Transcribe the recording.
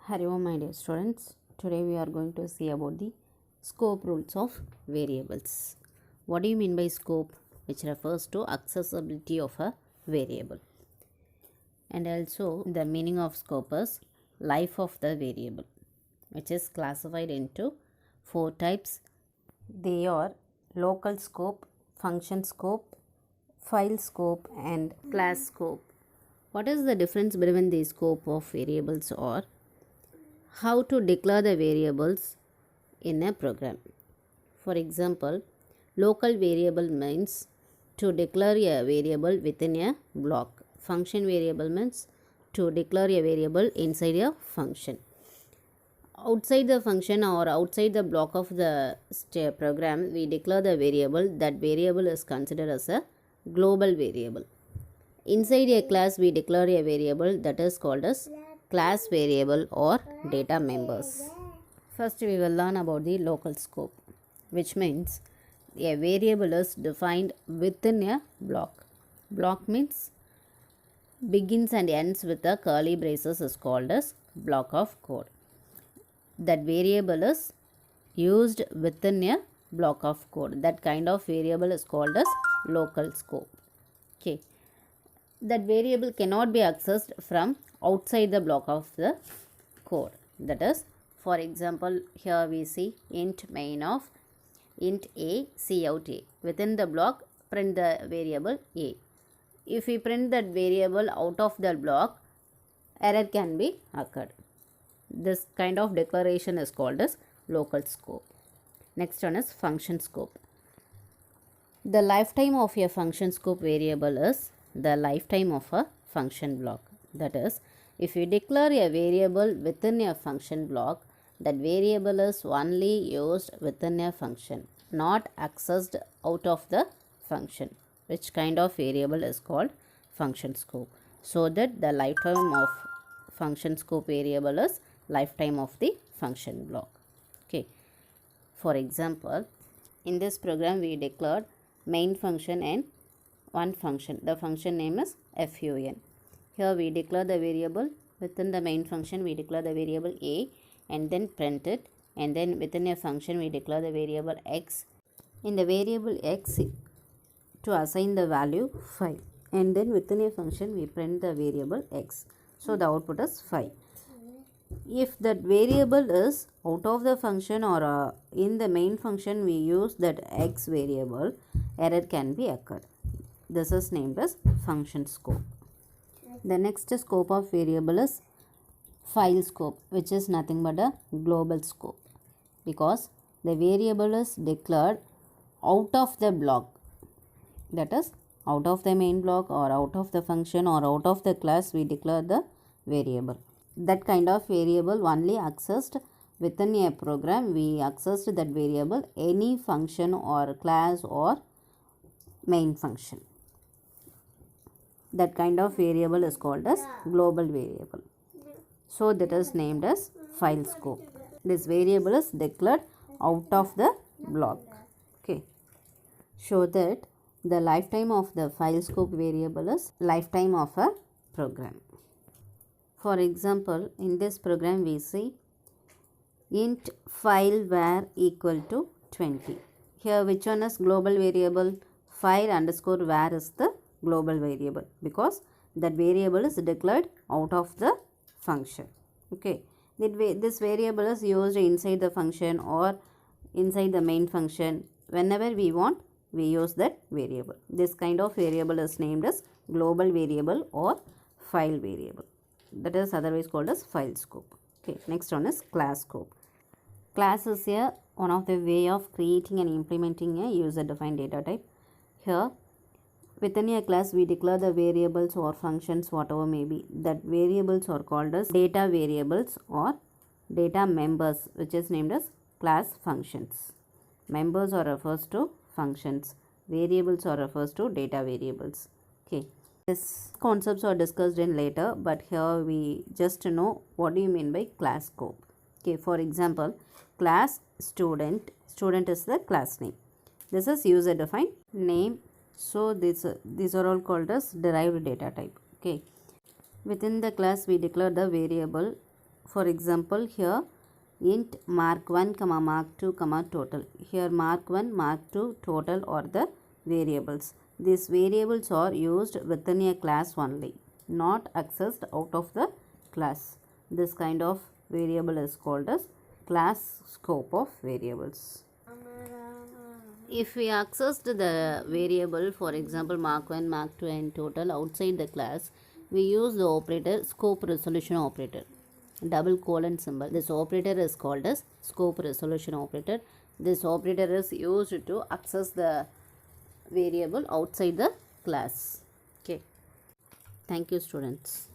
Hello my dear students, today we are going to see about the scope rules of variables. What do you mean by scope? Which refers to accessibility of a variable. And also the meaning of scope is life of the variable, which is classified into 4 types. They are local scope, function scope, file scope and class scope. What is the difference between the scope of variables or how to declare the variables in a program? For example, local variable means to declare a variable within a block. Function variable means to declare a variable inside a function. Outside the function or outside the block of the program, we declare the variable. That variable is considered as a global variable. Inside a class, we declare a variable that is called as class variable or data members. First, we will learn about the local scope, which means a variable is defined within a block. Block means begins and ends with the curly braces is called as block of code. That variable is used within a block of code. That kind of variable is called as local scope. Okay. That variable cannot be accessed from outside the block of the code. That is, for example, here we see int main of int a cout a. Within the block, print the variable a. If we print that variable out of the block, error can be occurred. This kind of declaration is called as local scope. Next one is function scope. The lifetime of a function scope variable is the lifetime of a function block. That is, if you declare a variable within a function block, that variable is only used within a function, not accessed out of the function. Which kind of variable is called function scope? So that the lifetime of function scope variable is lifetime of the function block. Okay. For example, in this program we declared main function and one function. The function name is fun. Here we declare the variable within the main function. We declare the variable a and then print it, and then within a function we declare the variable x. In the variable x, to assign the value 5, and then within a function we print the variable x. So the output is 5. If that variable is out of the function or in the main function we use that x variable, error can be occurred. This is named as function scope. The next scope of variable is file scope, which is nothing but a global scope, because the variable is declared out of the block. That is, out of the main block or out of the function or out of the class we declare the variable. That kind of variable only accessed within a program. We accessed that variable any function or class or main function. That kind of variable is called as global variable. So that is named as file scope. This variable is declared out of the block. Okay. Show that the lifetime of the file scope variable is lifetime of a program. For example, in this program we see int file var equal to 20. Here which one is global variable? File underscore var is the global variable, because that variable is declared out of the function. Okay. This variable is used inside the function or inside the main function. Whenever we want, we use that variable. This kind of variable is named as global variable or file variable. That is otherwise called as file scope. Okay. Next one is class scope. Class is one of the way of creating and implementing a user defined data type. Here within a class we declare the variables or functions, whatever may be. That variables are called as data variables or data members, which is named as class functions. Members are refers to functions. Variables are refers to data variables. Okay. These concepts are discussed in later, but here we just know what do you mean by class scope. Okay. For example, class student. Student is the class name. This is user defined name. So these are all called as derived data type. Okay. Within the class we declare the variable For example, here int mark1 comma mark2 comma total. Here mark1, mark2, total are the variables. These variables are used within a class only, not accessed out of the class. This kind of variable is called as class scope of variables. If we accessed the variable, for example mark1, mark2 and total outside the class, we use the operator scope resolution operator, double colon symbol. This operator is called as scope resolution operator. This operator is used to access the variable outside the class. Okay. Thank you, students.